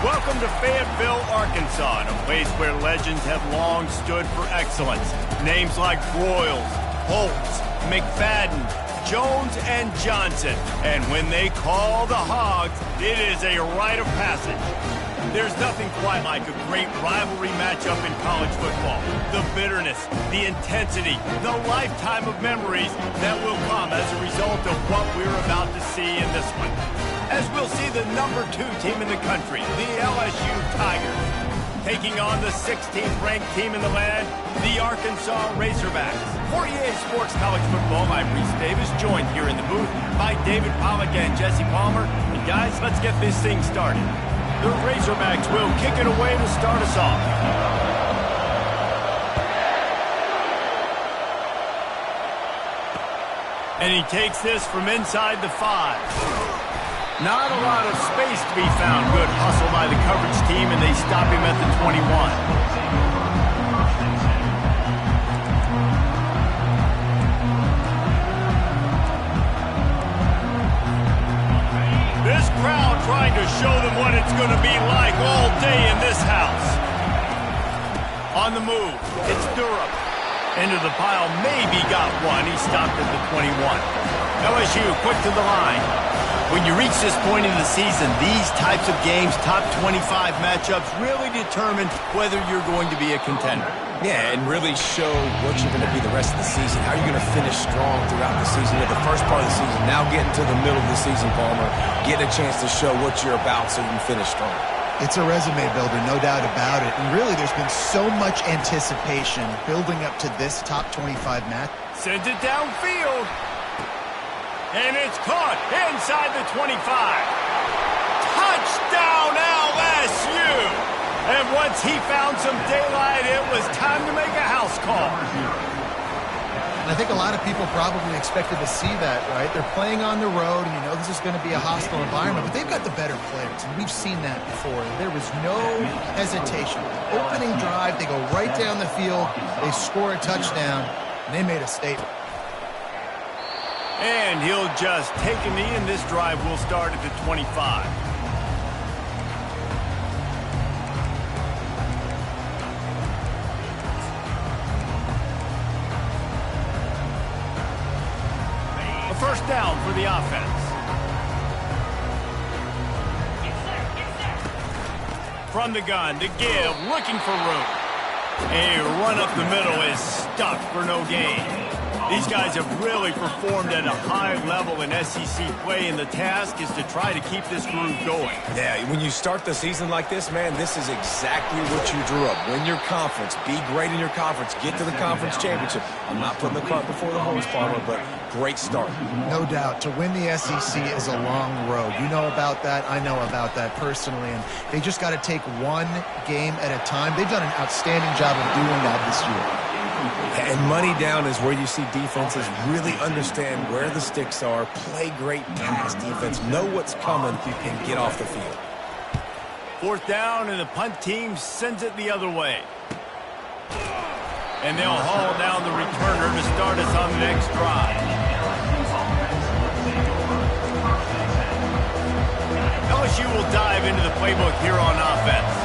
Welcome to Fayetteville, Arkansas, a place where legends have long stood for excellence. Names like Broyles, Holtz, McFadden, Jones, and Johnson. And when they call the Hogs, it is a rite of passage. There's nothing quite like a great rivalry matchup in college football. The bitterness, the intensity, the lifetime of memories that will come as a result of what we're about to see in this one. As we'll see the #2 team in the country, the LSU Tigers, taking on the 16th ranked team in the land, the Arkansas Razorbacks. For EA Sports College Football, I'm Reese Davis, joined here in the booth by David Pollack and Jesse Palmer. And guys, let's get this thing started. The Razorbacks will kick it away to start us off. And he takes this from inside the 5. Not a lot of space to be found. Good hustle by the coverage team, and they stop him at the 21. This crowd trying to show them what it's going to be like all day in this house. On the move, it's Durham. Into the pile, maybe got one. He stopped at the 21. LSU quick to the line. When you reach this point in the season, these types of games, top 25 matchups, really determine whether you're going to be a contender. Yeah, and really show what you're going to be the rest of the season. How you're going to finish strong throughout the season. At the first part of the season, now getting to the middle of the season, Palmer, get a chance to show what you're about so you can finish strong. It's a resume builder, no doubt about it. And really, there's been so much anticipation building up to this top 25 match. Sends it downfield. And it's caught inside the 25. Touchdown, LSU! And once he found some daylight, it was time to make a house call. And I think a lot of people probably expected to see that, right? They're playing on the road, and you know this is going to be a hostile environment, but they've got the better players, and we've seen that before. There was no hesitation. Opening drive, they go right down the field, they score a touchdown, and they made a statement. And he'll just take a knee, and this drive will start at the 25. A first down for the offense. From the gun to give, looking for room. A run up the middle is stuck for no gain. These guys have really performed at a high level in SEC play, and the task is to try to keep this groove going. Yeah, when you start the season like this, man, this is exactly what you drew up. Win your conference. Be great in your conference. Get to the conference championship. I'm not putting the cart before the horse, Palmer, but great start. No doubt. To win the SEC is a long road. You know about that. I know about that personally. And they just got to take one game at a time. They've done an outstanding job of doing that this year. And money down is where you see defenses really understand where the sticks are, play great pass defense, know what's coming, and get off the field. Fourth down, and the punt team sends it the other way. And they'll haul down the returner to start us on the next drive. LSU will dive into the playbook here on offense.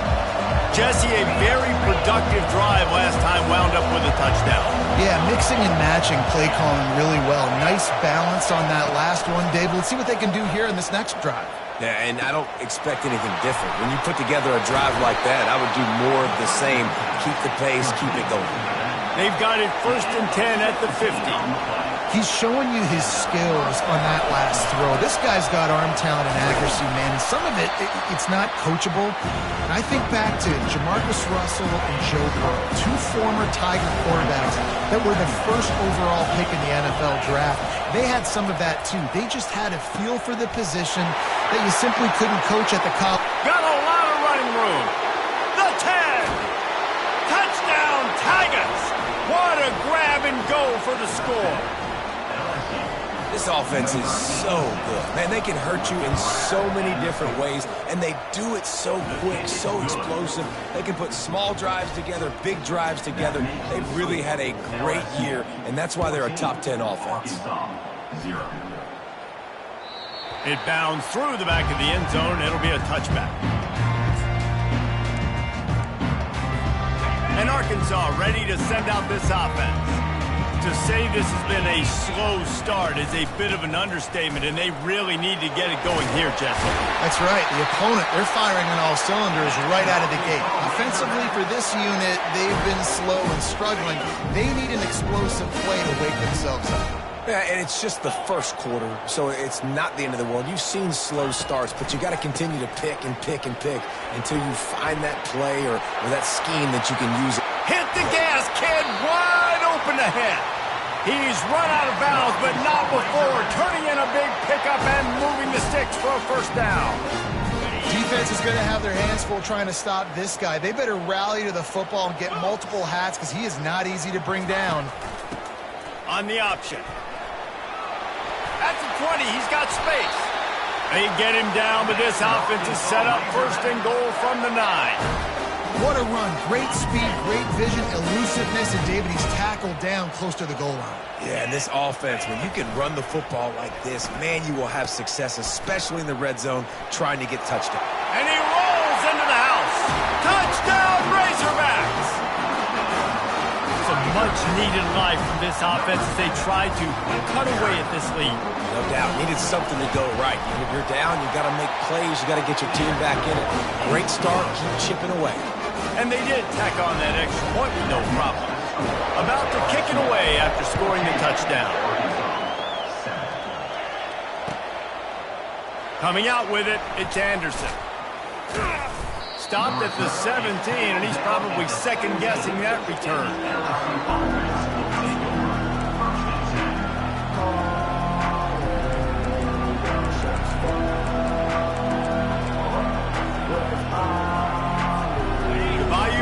Jesse, a very productive drive last time, wound up with a touchdown. Yeah, mixing and matching play calling really well. Nice balance on that last one, David. Let's see what they can do here in this next drive. Yeah, and I don't expect anything different. When you put together a drive like that, I would do more of the same. Keep the pace, keep it going. They've got it 1st and 10 at the 50. He's showing you his skills on that last throw. This guy's got arm talent and accuracy, man. And some of it's not coachable. And I think back to Jamarcus Russell and Joe Burrow, two former Tiger quarterbacks that were the first overall pick in the NFL draft. They had some of that, too. They just had a feel for the position that you simply couldn't coach at the college. Got a lot of running room. The 10. Touchdown, Tigers. What a grab and go for the score. This offense is so good. Man, they can hurt you in so many different ways, and they do it so quick, so explosive. They can put small drives together, big drives together. They've really had a great year, and that's why they're a top 10 offense. It bounds through the back of the end zone. It'll be a touchback. And Arkansas ready to send out this offense. To say this has been a slow start is a bit of an understatement, and they really need to get it going here, Jesse. That's right. The opponent, they're firing on all cylinders right out of the gate. Offensively, for this unit, they've been slow and struggling. They need an explosive play to wake themselves up. Yeah, and it's just the first quarter, so it's not the end of the world. You've seen slow starts, but you got to continue to pick and pick and pick until you find that play or that scheme that you can use. Hit the gas, kid, wide open ahead. He's run out of bounds, but not before turning in a big pickup and moving the sticks for a first down. Defense is going to have their hands full trying to stop this guy. They better rally to the football and get multiple hats because he is not easy to bring down. On the option. At the 20, he's got space. They get him down, but this offense is set up first and goal from the 9. What a run. Great speed, great vision, elusiveness, and David, he's tackled down close to the goal line. Yeah, and this offense, when you can run the football like this, man, you will have success, especially in the red zone, trying to get touchdown. And he rolls into the house. Touchdown, Razorbacks! Some much-needed life from this offense as they try to cut away at this lead. No doubt. Needed something to go right. If you're down, you got to make plays. You got to get your team back in it. Great start. Keep chipping away. And they did tack on that extra point with no problem. About to kick it away after scoring the touchdown. Coming out with it, it's Anderson. Stopped at the 17, and he's probably second-guessing that return.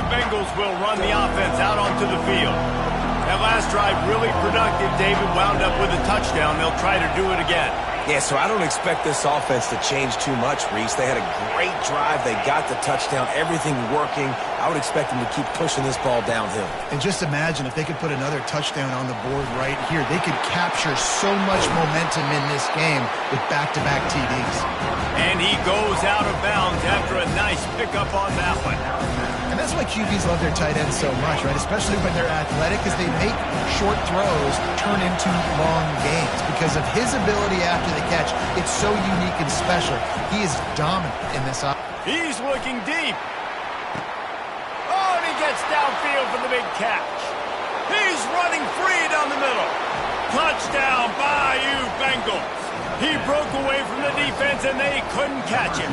Bengals will run the offense out onto the field. That last drive really productive. David wound up with a touchdown. They'll try to do it again. Yeah, so I don't expect this offense to change too much, Reese. They had a great drive. They got the touchdown. Everything working. I would expect them to keep pushing this ball downhill. And just imagine if they could put another touchdown on the board right here. They could capture so much momentum in this game with back-to-back TDs. And he goes out of bounds after a nice pickup on that one. And that's why QBs love their tight ends so much, right? Especially when they're athletic, because they make short throws turn into long gains. Because of his ability after the catch, it's so unique and special. He is dominant in this offense. He's looking deep. Oh, and he gets downfield for the big catch. He's running free down the middle. Touchdown, Bayou Bengals. He broke away from the defense, and they couldn't catch him.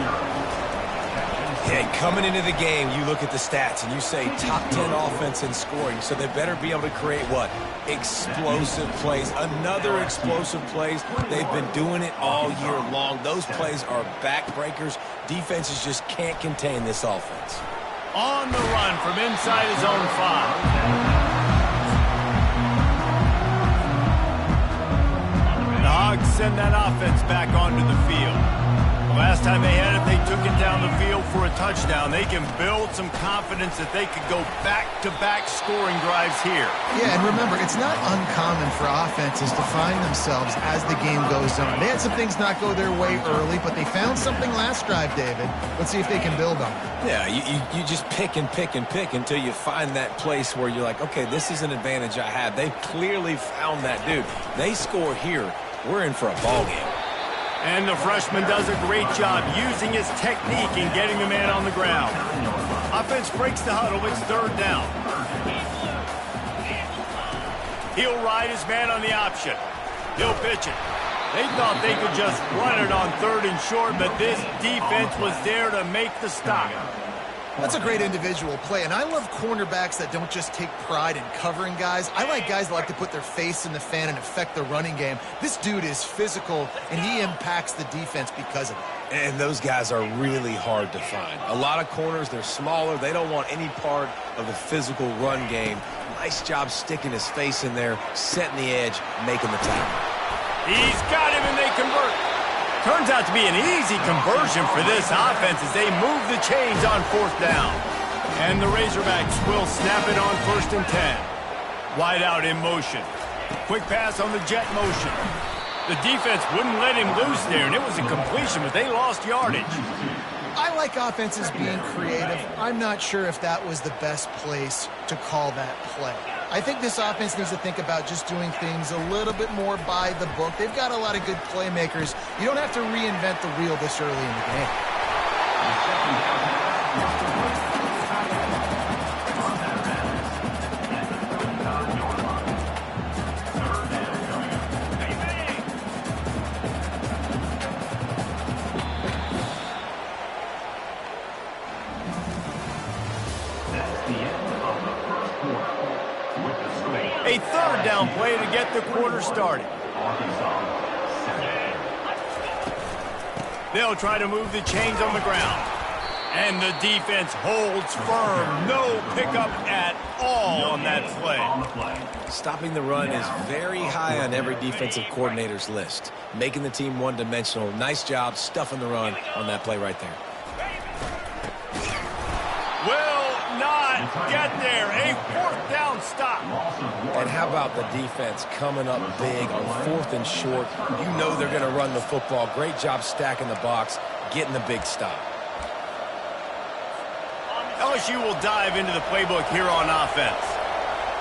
Yeah, coming into the game, you look at the stats and you say top 10 offense in scoring, so they better be able to create what? Explosive plays. Another explosive plays. They've been doing it all year long. Those plays are backbreakers. Defenses just can't contain this offense. On the run from inside his own 5. The Hogs send that offense back onto the field. Last time they had it, they took it down the field for a touchdown. They can build some confidence that they could go back-to-back scoring drives here. Yeah, and remember, it's not uncommon for offenses to find themselves as the game goes on. They had some things not go their way early, but they found something last drive, David. Let's see if they can build on it. Yeah, you just pick and pick and pick until you find that place where you're like, okay, this is an advantage I have. They've clearly found that, dude. They score here, we're in for a ball game. And the freshman does a great job using his technique and getting the man on the ground. Offense breaks the huddle. It's third down. He'll ride his man on the option. He'll pitch it. They thought they could just run it on third and short, but this defense was there to make the stop. That's a great individual play, and I love cornerbacks that don't just take pride in covering guys. I like guys that like to put their face in the fan and affect the running game. This dude is physical, and he impacts the defense because of it. And those guys are really hard to find. A lot of corners, they're smaller. They don't want any part of the physical run game. Nice job sticking his face in there, setting the edge, making the tackle. He's got him, and they convert. Turns out to be an easy conversion for this offense as they move the chains on fourth down. And the Razorbacks will snap it on first and 10. Wide out in motion. Quick pass on the jet motion. The defense wouldn't let him loose there, and it was a completion, but they lost yardage. I like offenses being creative. I'm not sure if that was the best place to call that play. I think this offense needs to think about just doing things a little bit more by the book. They've got a lot of good playmakers. You don't have to reinvent the wheel this early in the game. A third down play to get the quarter started. They'll try to move the chains on the ground. And the defense holds firm. No pickup at all on that play. Stopping the run is very high on every defensive coordinator's list. Making the team one-dimensional. Nice job stuffing the run on that play right there. Will not get there. A fourth down stop. And how about the defense coming up big on 4th and short? You know they're going to run the football. Great job stacking the box, getting the big stop. LSU will dive into the playbook here on offense.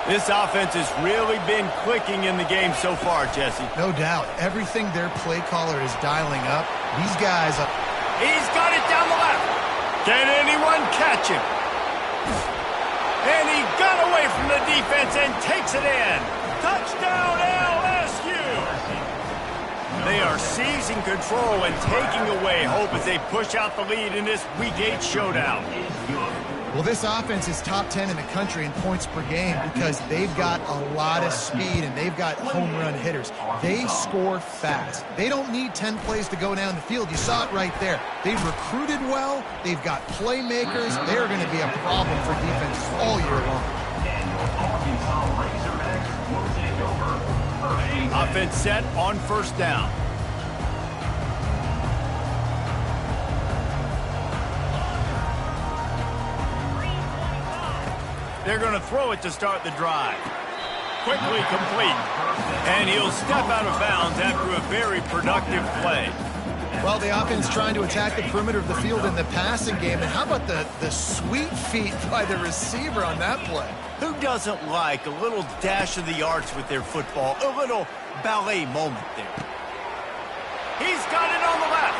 This offense has really been clicking in the game so far, Jesse. No doubt. Everything their play caller is dialing up, these guys are... He's got it down the left. Can anyone catch him? And he got away from the defense and takes it in. Touchdown, LSU! They are seizing control and taking away hope as they push out the lead in this Week 8 showdown. Well, this offense is top 10 in the country in points per game because they've got a lot of speed and they've got home run hitters. They score fast. They don't need 10 plays to go down the field. You saw it right there. They've recruited well. They've got playmakers. They're going to be a problem for defenses all year long. Offense set on first down. They're going to throw it to start the drive. Quickly complete. And he'll step out of bounds after a very productive play. Well, the offense trying to attack the perimeter of the field in the passing game. And how about the sweet feet by the receiver on that play? Who doesn't like a little dash of the arts with their football? A little ballet moment there. He's got it on the left.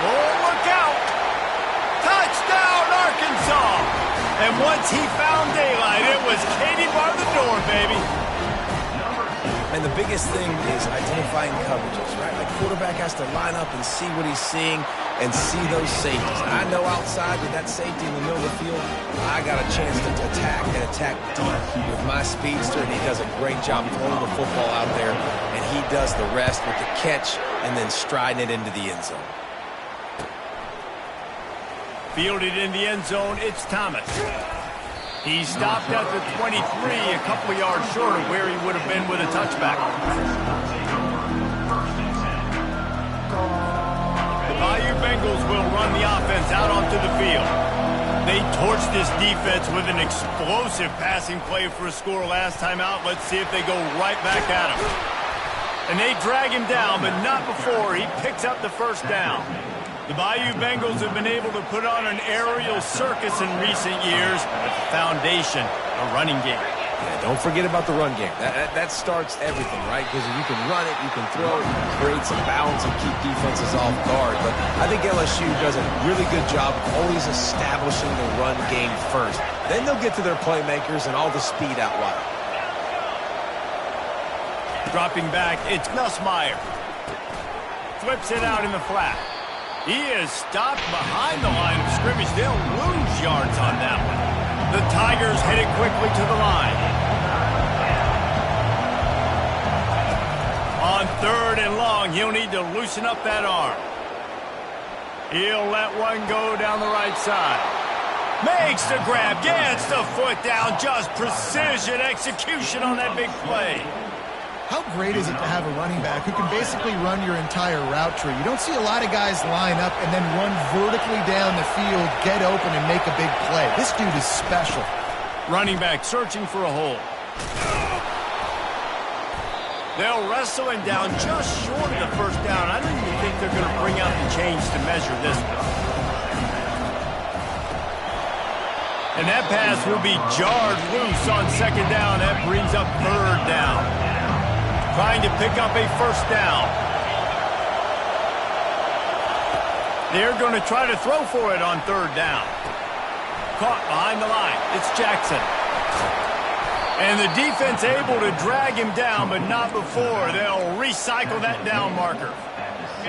Oh, look out. Touchdown, Arkansas. And once he found daylight, it was Katie bar the door, baby. And the biggest thing is identifying coverages, right? Like quarterback has to line up and see what he's seeing and see those safeties. I know outside with that safety in the middle of the field, I got a chance to attack and attack deep with my speedster, and he does a great job throwing the football out there, and he does the rest with the catch and then striding it into the end zone. Fielded in the end zone, it's Thomas. He stopped at the 23, a couple of yards short of where he would have been with a touchback. The Bayou Bengals will run the offense out onto the field. They torched this defense with an explosive passing play for a score last time out. Let's see if they go right back at him. And they drag him down, but not before he picks up the first down. The Bayou Bengals have been able to put on an aerial circus in recent years. Foundation, a running game. Yeah, don't forget about the run game. That starts everything, right? Because if you can run it, you can throw it, create some balance and keep defenses off guard. But I think LSU does a really good job of always establishing the run game first. Then they'll get to their playmakers and all the speed out wide. Dropping back, it's Nussmeier. Flips it out in the flat. He is stopped behind the line of scrimmage. They'll lose yards on that one. The Tigers hit it quickly to the line. On 3rd and long, he'll need to loosen up that arm. He'll let one go down the right side. Makes the grab, gets the foot down. Just precision execution on that big play. How great is it to have a running back who can basically run your entire route tree? You don't see a lot of guys line up and then run vertically down the field, get open, and make a big play. This dude is special. Running back searching for a hole. They'll wrestle him down just short of the first down. I don't even think they're going to bring out the chains to measure this one. And that pass will be jarred loose on second down. That brings up third down. Trying to pick up a first down. They're going to try to throw for it on third down. Caught behind the line. It's Jackson. And the defense able to drag him down, but not before. They'll recycle that down marker.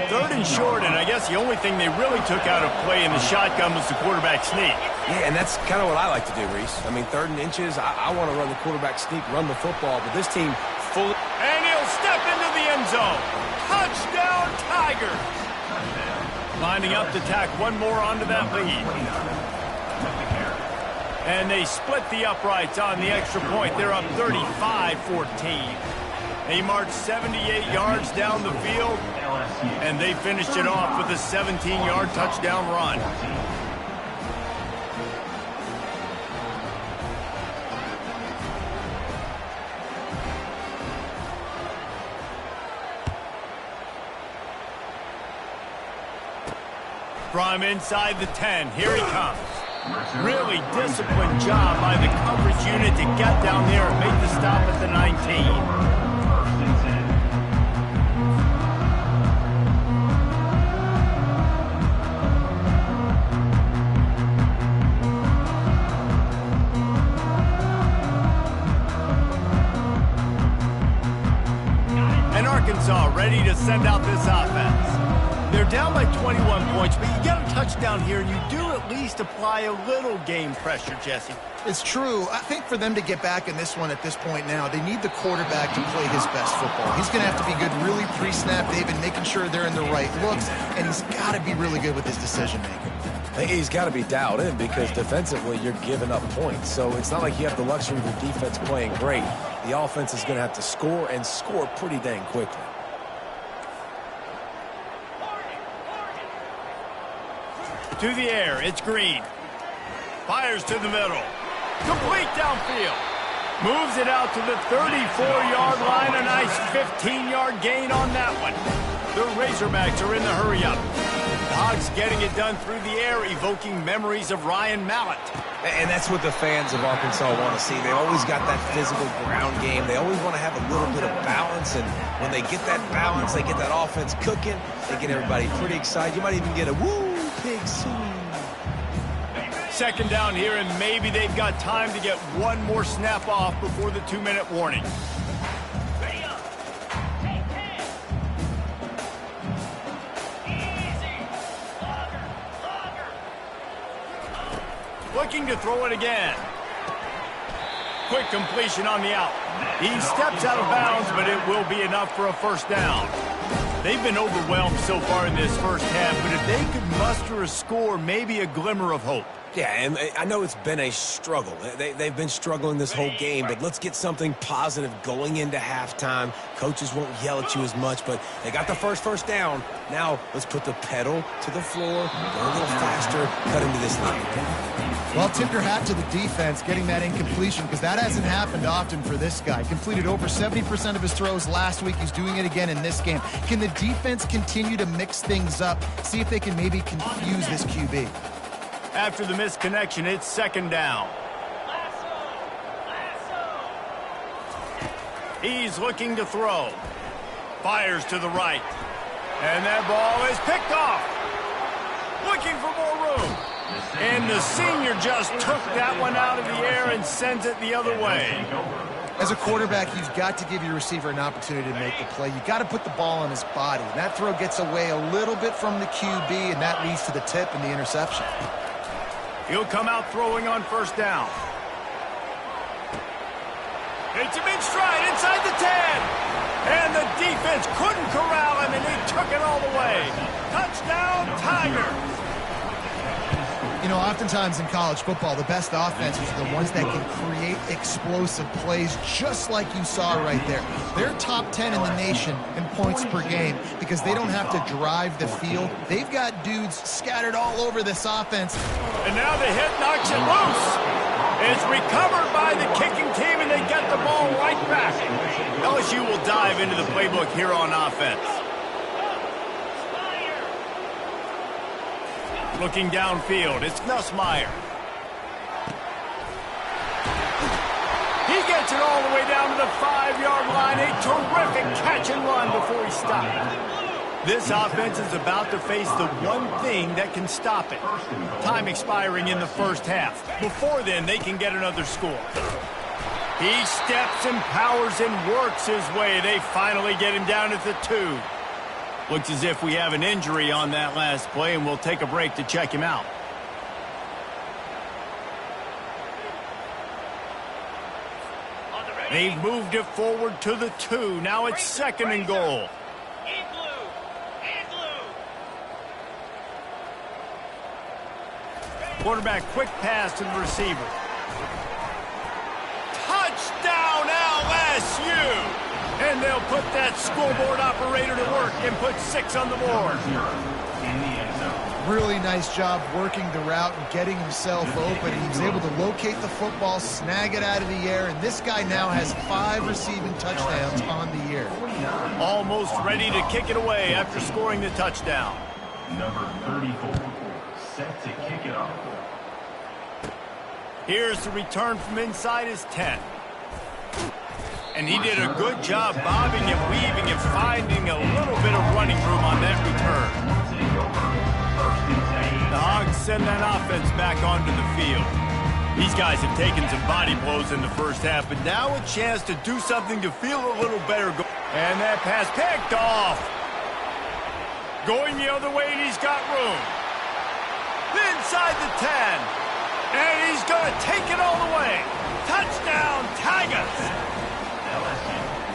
Third and short, and I guess the only thing they really took out of play in the shotgun was the quarterback sneak. Yeah, and that's kind of what I like to do, Reese. I mean, 3rd and inches, I want to run the quarterback sneak, run the football, but this team fully... And he'll step into the end zone. Touchdown, Tigers! Lining up to tack one more onto that lead. And they split the uprights on the extra point. They're up 35-14. They marched 78 yards down the field, and they finished it off with a 17-yard touchdown run. From inside the 10, here he comes. Really disciplined job by the coverage unit to get down there and make the stop at the 19. And Arkansas ready to send out this offense. They're down by 21 points, but you get a touchdown here, and you do at least apply a little game pressure, Jesse. It's true. I think for them to get back in this one at this point now, they need the quarterback to play his best football. He's going to have to be good really pre-snap, David, making sure they're in the right looks, and he's got to be really good with his decision-making. He's got to be dialed in because defensively you're giving up points. So it's not like you have the luxury of your defense playing great. The offense is going to have to score and score pretty dang quickly. To the air, it's Green. Fires to the middle. Complete downfield. Moves it out to the 34-yard line. A nice 15-yard gain on that one. The Razorbacks are in the hurry-up. Hogs getting it done through the air, evoking memories of Ryan Mallett. And that's what the fans of Arkansas want to see. They always got that physical ground game. They always want to have a little bit of balance, and when they get that balance, they get that offense cooking, they get everybody pretty excited. You might even get a woo, pig swing. Second down here, and maybe they've got time to get one more snap off before the 2-minute warning. Looking to throw it again. Quick completion on the out. He steps out of bounds, but it will be enough for a first down. They've been overwhelmed so far in this first half, but if they could muster a score, maybe a glimmer of hope. Yeah, and I know it's been a struggle. They've been struggling this whole game, but let's get something positive going into halftime. Coaches won't yell at you as much, but they got the first down. Now let's put the pedal to the floor, go a little faster, cut into this lead. Well, tip your hat to the defense getting that incompletion because that hasn't happened often for this guy. Completed over 70% of his throws last week. He's doing it again in this game. Can the defense continue to mix things up? See if they can maybe confuse this QB. After the missed connection, it's second down. He's looking to throw. Fires to the right. And that ball is picked off. Looking for more room. And the senior just took that one out of the air and sends it the other way. As a quarterback, you've got to give your receiver an opportunity to make the play. You've got to put the ball on his body. And that throw gets away a little bit from the QB, and that leads to the tip and the interception. He'll come out throwing on first down. It's him in stride inside the 10. And the defense couldn't corral him, and he took it all the way. Touchdown, Tigers. You know, oftentimes in college football, the best offenses are the ones that can create explosive plays just like you saw right there. They're top 10 in the nation in points per game because they don't have to drive the field. They've got dudes scattered all over this offense. And now the hit knocks it loose. It's recovered by the kicking team, and they get the ball right back. LSU will dive into the playbook here on offense. Looking downfield, it's Nussmeier. He gets it all the way down to the 5-yard line. A terrific catch and run before he stopped. This offense is about to face the one thing that can stop it. Time expiring in the first half. Before then, they can get another score. He steps and powers and works his way. They finally get him down at the 2. Looks as if we have an injury on that last play, and we'll take a break to check him out. They've moved it forward to the 2. Now it's 2nd and goal. Quarterback, quick pass to the receiver. Touchdown LSU! And they'll put that scoreboard operator to work and put 6 on the board. Really nice job working the route and getting himself open. He was able to locate the football, snag it out of the air, and this guy now has 5 receiving touchdowns on the year. Almost ready to kick it away after scoring the touchdown. Number 34, set to kick it off. Here's the return from inside his 10. And he did a good job bobbing and weaving and finding a little bit of running room on that return. The Hogs send that offense back onto the field. These guys have taken some body blows in the first half, but now a chance to do something to feel a little better. And that pass picked off. Going the other way, and he's got room. Inside the 10. And he's going to take it all the way. Touchdown, Tigers!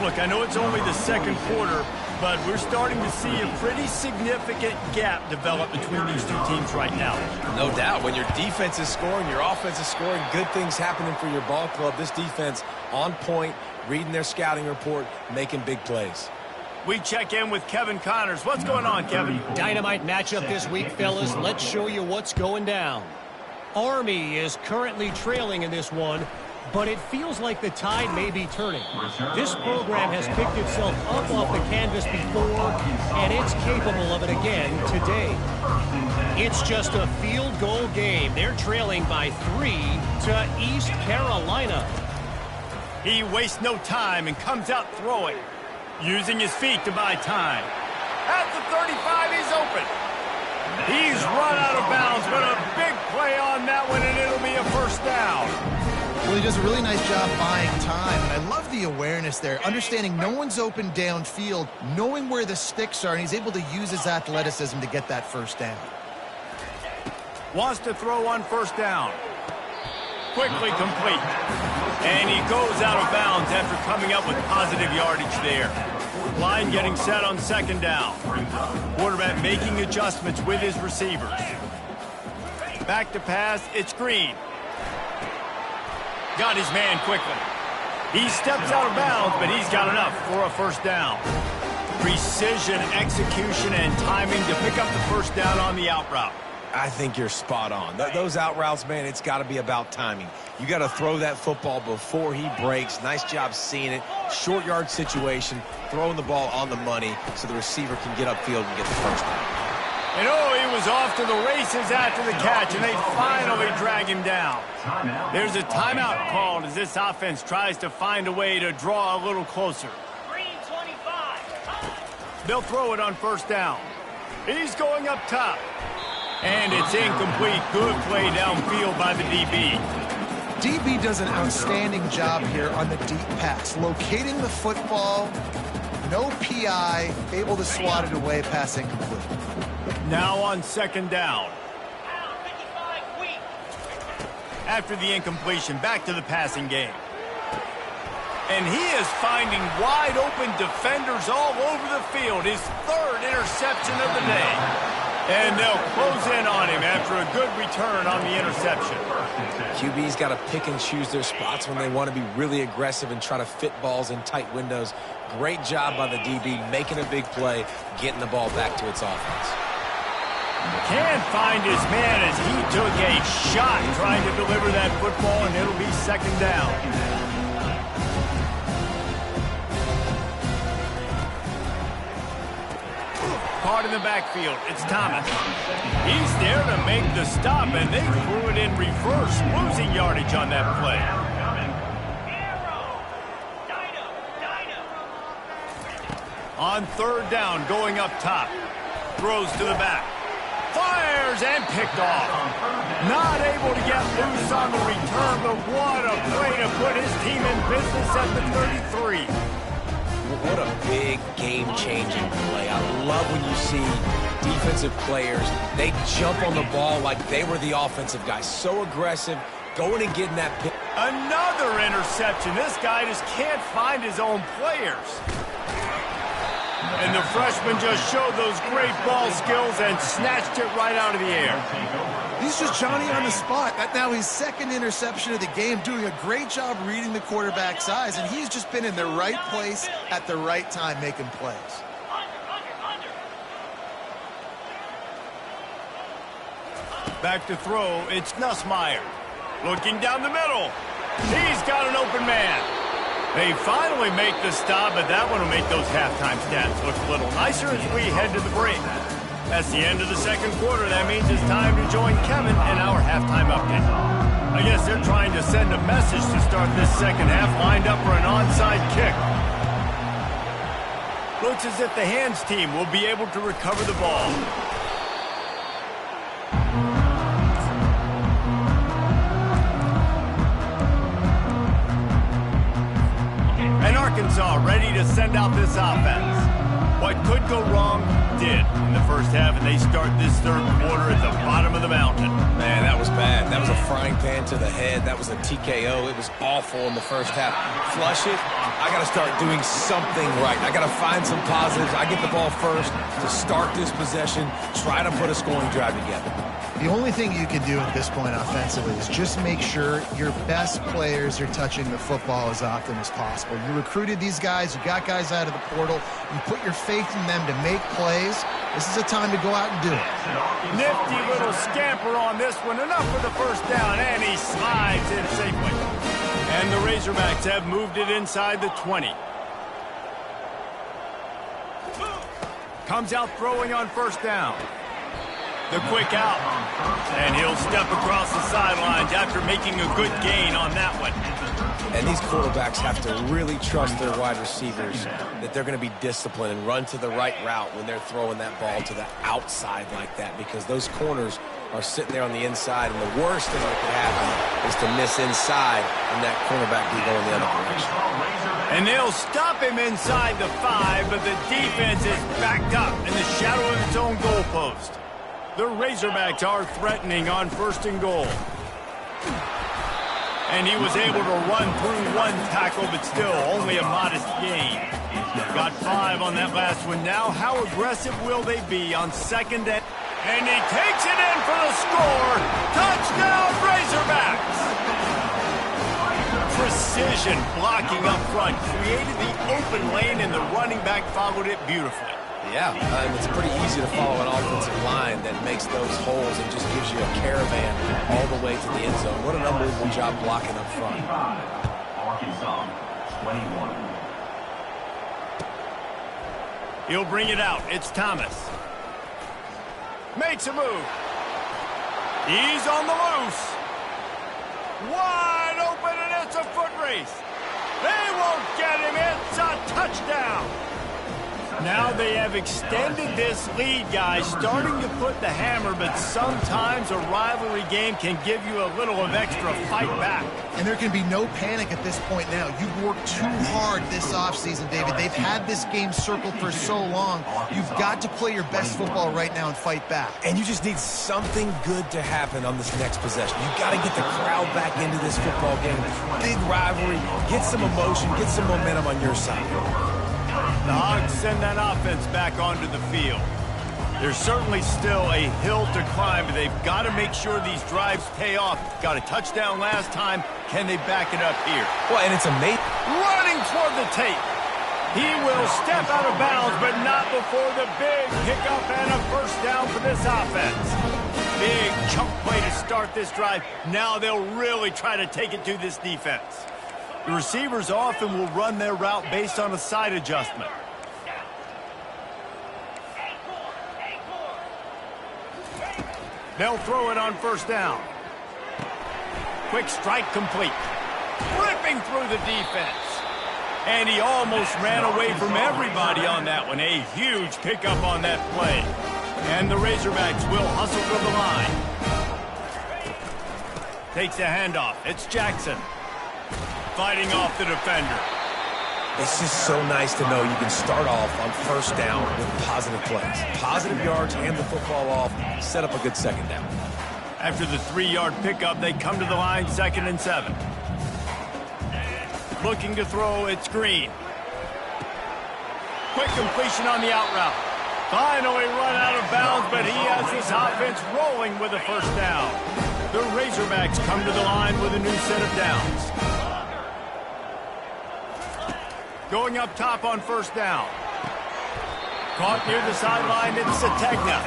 Look, I know it's only the second quarter, but we're starting to see a pretty significant gap develop between these two teams right now. No doubt. When your defense is scoring, your offense is scoring, good things happening for your ball club. This defense on point, reading their scouting report, making big plays. We check in with Kevin Connors. What's going on, Kevin? Dynamite matchup this week, fellas. Let's show you what's going down. Army is currently trailing in this one, but it feels like the tide may be turning. This program has picked itself up off the canvas before, and it's capable of it again today. It's just a field goal game. They're trailing by 3 to East Carolina. He wastes no time and comes out throwing, using his feet to buy time. At the 35, he's open. He's run out of bounds, but a big play on that one, and it'll be a first down. Well, he does a really nice job buying time, and I love the awareness there, understanding no one's open downfield, knowing where the sticks are, and he's able to use his athleticism to get that first down. Wants to throw on first down. Quickly complete. And he goes out of bounds after coming up with positive yardage there. Line getting set on second down. Quarterback making adjustments with his receivers. Back to pass, it's Green. Got his man quickly. He steps out of bounds, but he's got enough for a first down. Precision, execution, and timing to pick up the first down on the out route. I think you're spot on. Those out routes, man, it's got to be about timing. You got to throw that football before he breaks. Nice job seeing it. Short yard situation, throwing the ball on the money so the receiver can get upfield and get the first down. And he was off to the races after the catch, and they finally drag him down. There's a timeout called as this offense tries to find a way to draw a little closer. They'll throw it on first down. He's going up top. And it's incomplete. Good play downfield by the DB. DB does an outstanding job here on the deep pass, locating the football, no PI, able to swat it away, pass incomplete. Now on second down. After the incompletion, back to the passing game. And he is finding wide open defenders all over the field. His third interception of the day. And they'll close in on him after a good return on the interception. QB's got to pick and choose their spots when they want to be really aggressive and try to fit balls in tight windows. Great job by the DB making a big play, getting the ball back to its offense. Can't find his man as he took a shot trying to deliver that football, and it'll be second down. Caught in the backfield. It's Thomas. He's there to make the stop, and they threw it in reverse, losing yardage on that play. On third down, going up top. Throws to the back. Fires and picked off. Not able to get loose on the return, but what a play to put his team in business at the 33. What a big game-changing play. I love when you see defensive players, they jump on the ball like they were the offensive guy. So aggressive, going and getting that pick. Another interception. This guy just can't find his own players. And the freshman just showed those great ball skills and snatched it right out of the air. He's just Johnny on the spot. That now his second interception of the game, doing a great job reading the quarterback's eyes, and he's just been in the right place at the right time making plays. Back to throw, it's Nussmeier. Looking down the middle. He's got an open man. They finally make the stop, but that one will make those halftime stats look a little nicer as we head to the break. That's the end of the second quarter. That means it's time to join Kevin in our halftime update. I guess they're trying to send a message to start this second half, lined up for an onside kick. Looks as if the hands team will be able to recover the ball. And Arkansas ready to send out this offense. What could go wrong did in the first half, and they start this third quarter at the bottom of the mountain. Man, that was bad. That was a frying pan to the head. That was a TKO. It was awful in the first half. Flush it. I got to start doing something right. I got to find some positives. I get the ball first to start this possession, try to put a scoring drive together. The only thing you can do at this point offensively is just make sure your best players are touching the football as often as possible. You recruited these guys. You got guys out of the portal. You put your faith in them to make plays. This is a time to go out and do it. Nifty little scamper on this one. Enough for the first down, and he slides in safely. And the Razorbacks have moved it inside the 20. Comes out throwing on first down. The quick out. And he'll step across the sidelines after making a good gain on that one. And these quarterbacks have to really trust their wide receivers that they're going to be disciplined and run to the right route when they're throwing that ball to the outside like that, because those corners are sitting there on the inside, and the worst thing that could happen is to miss inside and that cornerback be going the other direction. And they'll stop him inside the 5, but the defense is backed up in the shadow of its own goalpost. The Razorbacks are threatening on first and goal. And he was able to run through one tackle, but still only a modest gain. Got 5 on that last one. Now, how aggressive will they be on second and... And he takes it in for the score. Touchdown, Razorbacks! Precision blocking up front. Created the open lane, and the running back followed it beautifully. Yeah, it's pretty easy to follow an offensive line that makes those holes and just gives you a caravan all the way to the end zone. What an unbelievable job blocking up front. Arkansas, 21. He'll bring it out. It's Thomas. Makes a move. He's on the loose. Wide open, and it's a foot race. They won't get him. It's a touchdown. Now they have extended this lead, guys, starting to put the hammer, but sometimes a rivalry game can give you a little of extra fight back. And there can be no panic at this point now. You've worked too hard this offseason, David. They've had this game circled for so long. You've got to play your best football right now and fight back. And you just need something good to happen on this next possession. You've got to get the crowd back into this football game. Big rivalry. Get some emotion. Get some momentum on your side. The Hogs send that offense back onto the field. There's certainly still a hill to climb, but they've got to make sure these drives pay off. Got a touchdown last time. Can they back it up here? Well, and it's amazing. Running toward the tape. He will step out of bounds, but not before the big pickup and a first down for this offense. Big chunk play to start this drive. Now they'll really try to take it to this defense. The receivers often will run their route based on a side adjustment. They'll throw it on first down. Quick strike complete. Ripping through the defense. And he almost ran away from everybody on that one. A huge pickup on that play. And the Razorbacks will hustle for the line. Takes a handoff. It's Jackson. Fighting off the defender. It's just so nice to know you can start off on first down with positive plays. Positive yards, hand the football off, set up a good second down. After the 3-yard pickup, they come to the line, 2nd and 7. Looking to throw, it's Green. Quick completion on the out route. Finally run out of bounds, but he has this offense rolling with a first down. The Razorbacks come to the line with a new set of downs. Going up top on first down. Caught near the sideline, it's Sategna.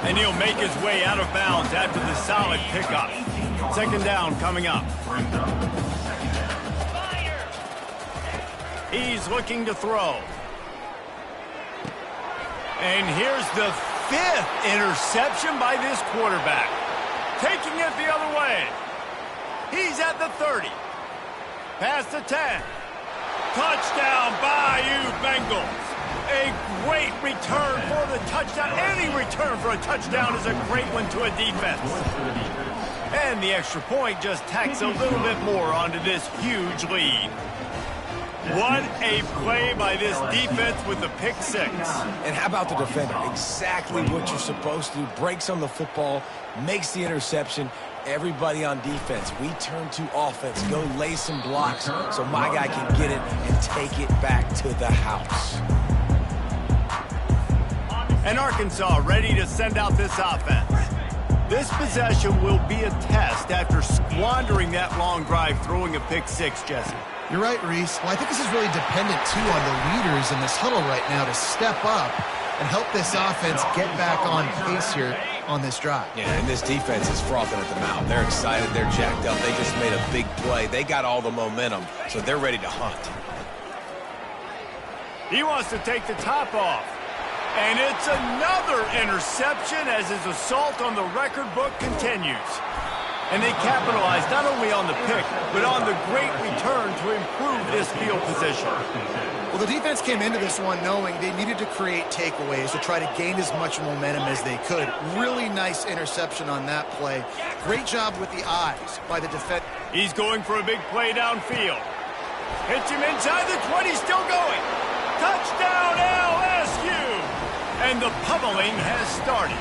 And he'll make his way out of bounds after the solid pickup. 2nd down coming up. He's looking to throw. And here's the 5th interception by this quarterback. Taking it the other way. He's at the 30. Past the 10. Touchdown, Bayou Bengals. A great return for the touchdown. Any return for a touchdown is a great one to a defense. And the extra point just tacks a little bit more onto this huge lead. What a play by this defense with the pick 6. And how about the defender? Exactly what you're supposed to do. Breaks on the football, makes the interception. Everybody on defense, we turn to offense. Go lay some blocks so my guy can get it and take it back to the house. And Arkansas ready to send out this offense. This possession will be a test after squandering that long drive, throwing a pick 6, Jesse. You're right, Reese. Well, I think this is really dependent, too, on the leaders in this huddle right now to step up and help this offense get back on pace here on this drive. Yeah, and this defense is frothing at the mouth. They're excited. They're jacked up. They just made a big play. They got all the momentum, so they're ready to hunt. He wants to take the top off. And it's another interception as his assault on the record book continues. And they capitalize not only on the pick, but on the great return to improve this field position. Well, the defense came into this one knowing they needed to create takeaways to try to gain as much momentum as they could. Really nice interception on that play. Great job with the eyes by the defense. He's going for a big play downfield. Hits him inside the 20, still going. Touchdown LSU! And the pummeling has started.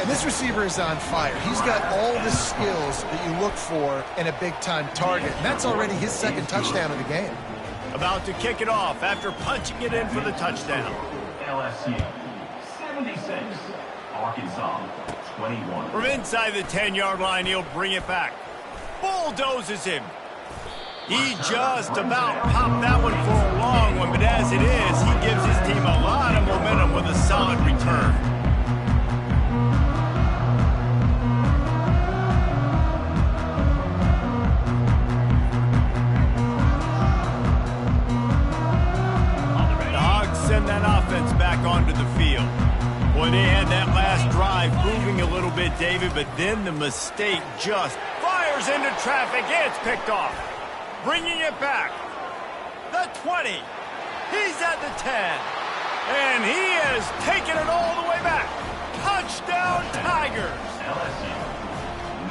And this receiver is on fire. He's got all the skills that you look for in a big-time target. And that's already his 2nd touchdown of the game. About to kick it off after punching it in for the touchdown. LSU 76, Arkansas 21. From inside the 10-yard line, he'll bring it back. Bulldozes him. He just about popped that one for a long one, but as it is, he gives his team a lot of momentum with a solid return. The Hogs send that offense back onto the field. Boy, they had that last drive moving a little bit, David, but then the mistake just fires into traffic. It's picked off. Bringing it back. The 20. He's at the 10. And he has taken it all the way back. Touchdown, Tigers.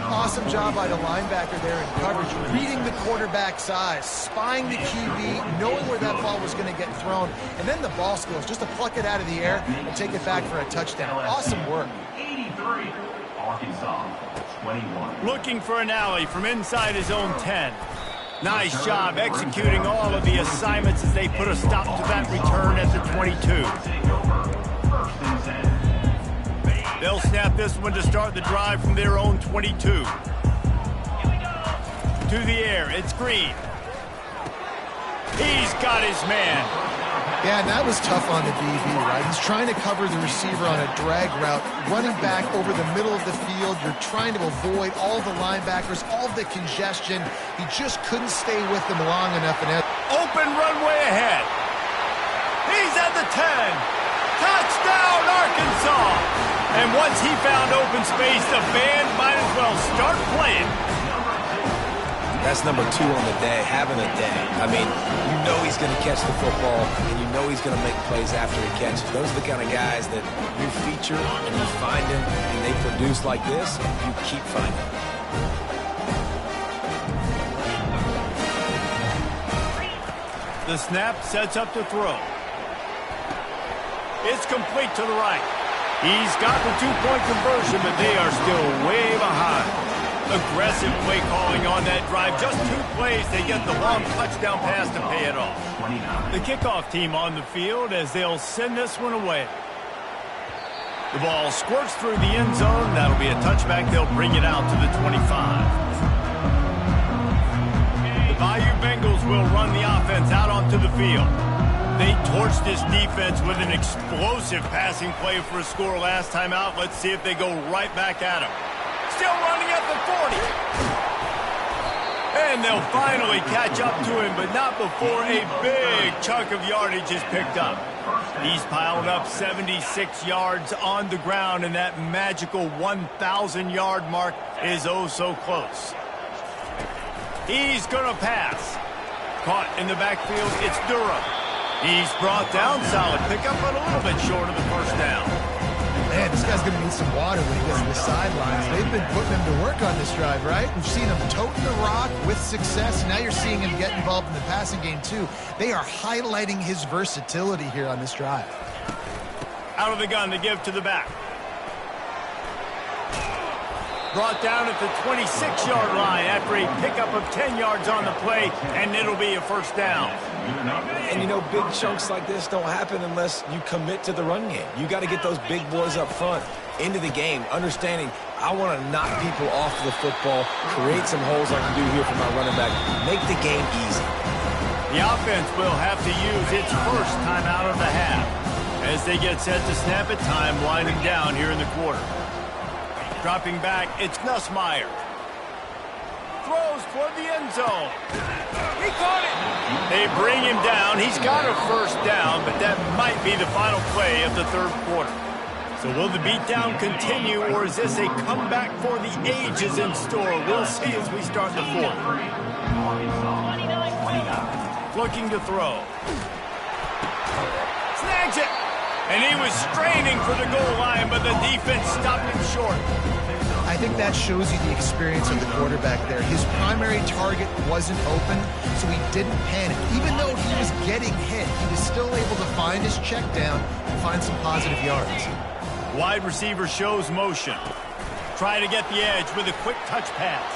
Awesome job by the linebacker there in coverage, reading the quarterback's eyes, spying the QB, knowing where that ball was going to get thrown, and then the ball skills, just to pluck it out of the air and take it back for a touchdown. Awesome work. 83, Arkansas 21. Looking for an alley from inside his own 10. Nice job executing all of the assignments as they put a stop to that return at the 22. They'll snap this one to start the drive from their own 22. To the air, it's Green. He's got his man. Yeah, and that was tough on the DB, right? He's trying to cover the receiver on a drag route, running back over the middle of the field. You're trying to avoid all the linebackers, all the congestion. He just couldn't stay with them long enough. And open runway ahead. He's at the 10. Touchdown, Arkansas. And once he found open space, the band might as well start playing. That's number 2 on the day, having a day. I mean, you know he's going to catch the football, and you know he's going to make plays after he catches. Those are the kind of guys that you feature and you find them, and they produce like this, you keep finding them. The snap sets up to throw. It's complete to the right. He's got the 2-point conversion, but they are still way behind. Aggressive play calling on that drive. Just 2 plays, they get the long touchdown pass to pay it off. The kickoff team on the field as they'll send this one away. The ball squirts through the end zone. That'll be a touchback. They'll bring it out to the 25. The Bayou Bengals will run the offense out onto the field. They torched this defense with an explosive passing play for a score last time out. Let's see if they go right back at him. Still running at the 40. And they'll finally catch up to him, but not before a big chunk of yardage is picked up. He's piled up 76 yards on the ground, and that magical 1,000-yard mark is oh so close. He's going to pass. Caught in the backfield, it's Durham. He's brought down, solid pickup, but a little bit short of the first down. Man, this guy's going to need some water when he gets to the sidelines. They've been putting him to work on this drive, right? We've seen him toting the rock with success. Now you're seeing him get involved in the passing game, too. They are highlighting his versatility here on this drive. Out of the gun to give to the back. Brought down at the 26-yard line after a pickup of 10 yards on the play, and it'll be a first down. And you know, big chunks like this don't happen unless you commit to the run game. You got to get those big boys up front into the game, understanding I want to knock people off the football, create some holes like I do here for my running back, make the game easy. The offense will have to use its first time out of the half as they get set to snap it, time winding down here in the quarter. Dropping back, it's Nussmeier. Throws toward the end zone. He caught it. They bring him down. He's got a first down, but that might be the final play of the third quarter. So will the beatdown continue, or is this a comeback for the ages in store? We'll see as we start the fourth. Looking to throw. Snags it. And he was straining for the goal line, but the defense stopped him short. I think that shows you the experience of the quarterback there. His primary target wasn't open, so he didn't panic. Even though he was getting hit, he was still able to find his check down and find some positive yards. Wide receiver shows motion. Try to get the edge with a quick touch pass.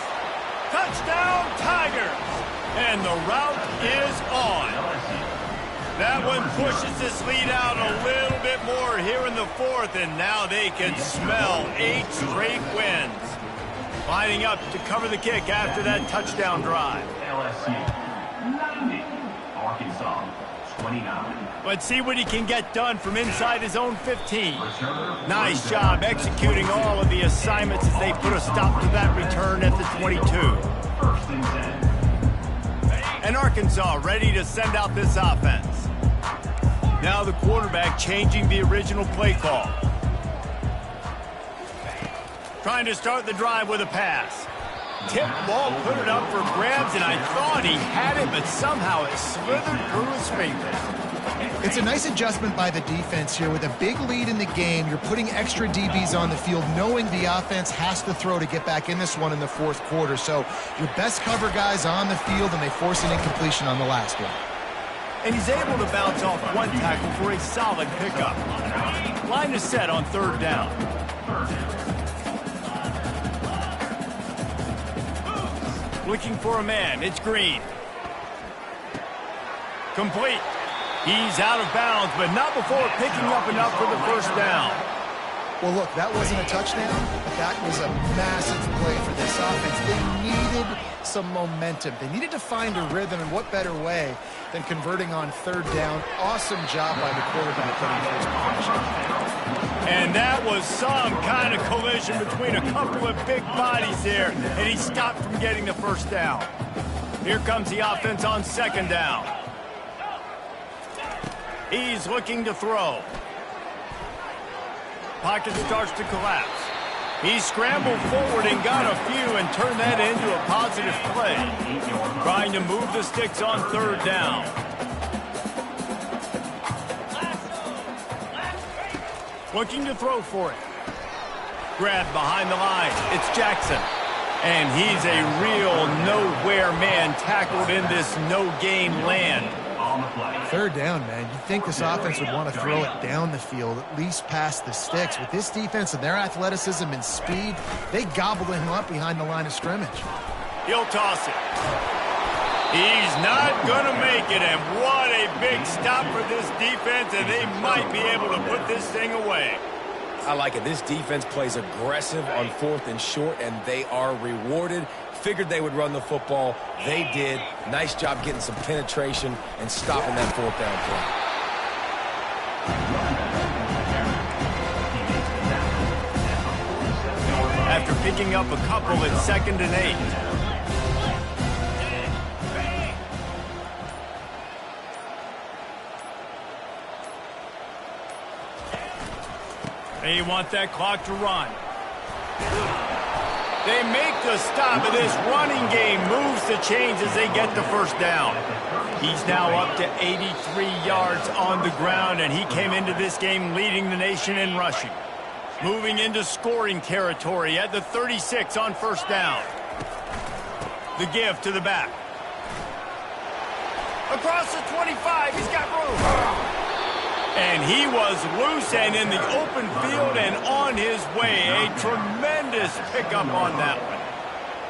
Touchdown, Tigers! And the route is on. That one pushes this lead out a little bit more here in the fourth, and now they can smell 8 straight wins. Lining up to cover the kick after that touchdown drive. LSU 90, Arkansas 29. Let's see what he can get done from inside his own 15. Nice job executing all of the assignments as they put a stop to that return at the 22. First and 10. And Arkansas ready to send out this offense. Now the quarterback changing the original play call. Trying to start the drive with a pass. Tip ball, put it up for grabs, and I thought he had it, but somehow it slithered through his fingers. It's a nice adjustment by the defense here. With a big lead in the game, you're putting extra DBs on the field, knowing the offense has to throw to get back in this one in the fourth quarter. So your best cover guys on the field, and they force an incompletion on the last one. And he's able to bounce off one tackle for a solid pickup. Line is set on third down. Looking for a man, it's Green. Complete. He's out of bounds, but not before picking up enough for the first down. Well, look, that wasn't a touchdown, but that was a massive play for this offense. They needed some momentum. They needed to find a rhythm, and what better way than converting on third down. Awesome job by the quarterback getting first possession. And that was some kind of collision between a couple of big bodies there, and he stopped from getting the first down. Here comes the offense on second down. He's looking to throw. Pocket starts to collapse. He scrambled forward and got a few and turned that into a positive play. Trying to move the sticks on third down. Looking to throw for it. Grabbed behind the line. It's Jackson. And he's a real nowhere man tackled in this no-gain land. Third down, man. You'd think this offense would want to throw it down the field, at least past the sticks. With this defense and their athleticism and speed, they gobbled him up behind the line of scrimmage. He'll toss it. He's not going to make it, and what a big stop for this defense, and they might be able to put this thing away. I like it. This defense plays aggressive on 4th and short, and they are rewarded. Figured they would run the football. They did. Nice job getting some penetration and stopping that 4th down play. After picking up a couple, it's 2nd and 8. They want that clock to run. They make the stop, and this running game moves the chains as they get the first down. He's now up to 83 yards on the ground, and he came into this game leading the nation in rushing. Moving into scoring territory at the 36 on first down. The give to the back. Across the 25, he's got room. And he was loose and in the open field and on his way. A tremendous pickup on that one.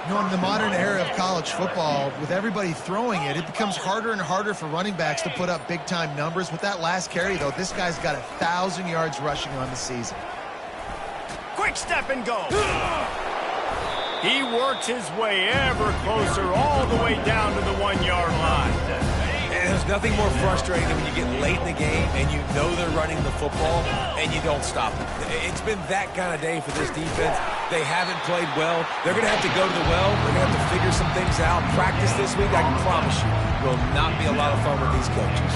You know, in the modern era of college football, with everybody throwing it, it becomes harder and harder for running backs to put up big-time numbers. With that last carry, though, this guy's got 1,000 yards rushing on the season. Quick step and go. He works his way ever closer all the way down to the 1-yard line. And there's nothing more frustrating than when you get late in the game and you know they're running the football and you don't stop them. It's been that kind of day for this defense. They haven't played well. They're going to have to go to the well. They're going to have to figure some things out. Practice this week, I can promise you, will not be a lot of fun with these coaches.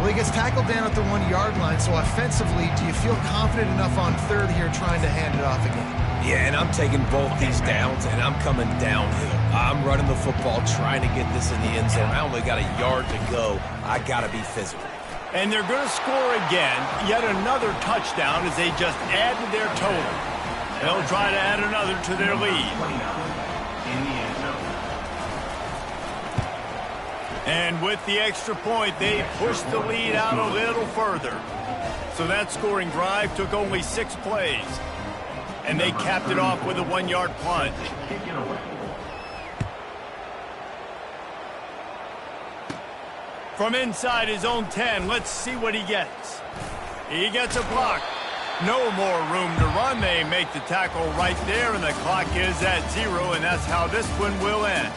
Well, he gets tackled down at the 1-yard line, so offensively, do you feel confident enough on third here trying to hand it off again? Yeah, and I'm taking both these downs, and I'm coming downhill. I'm running the football, trying to get this in the end zone. I only got a yard to go. I got to be physical. And they're going to score again. Yet another touchdown as they just add to their total. They'll try to add another to their lead. And with the extra point, they pushed the lead out a little further. So that scoring drive took only 6 plays. And they capped it off with a 1-yard plunge. From inside his own 10, let's see what he gets. He gets a block. No more room to run. They make the tackle right there, and the clock is at 0, and that's how this one will end.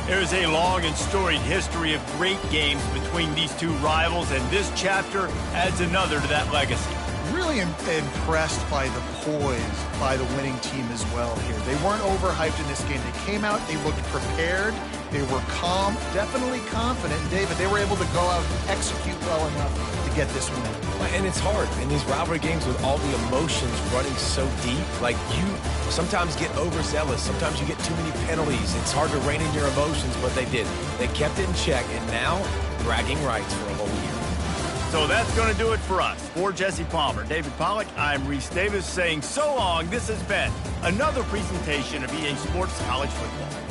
There's a long and storied history of great games between these two rivals, and this chapter adds another to that legacy. Really impressed by the poise by the winning team as well here. They weren't overhyped in this game. They came out, they looked prepared, they were calm, definitely confident. David, they were able to go out and execute well enough to get this win. And it's hard in these rivalry games with all the emotions running so deep. Like, you sometimes get overzealous. Sometimes you get too many penalties. It's hard to rein in your emotions, but they did. They kept it in check, and now bragging rights for a whole year. So that's going to do it for us. For Jesse Palmer, David Pollack, I'm Reese Davis saying so long. This has been another presentation of EA Sports College Football.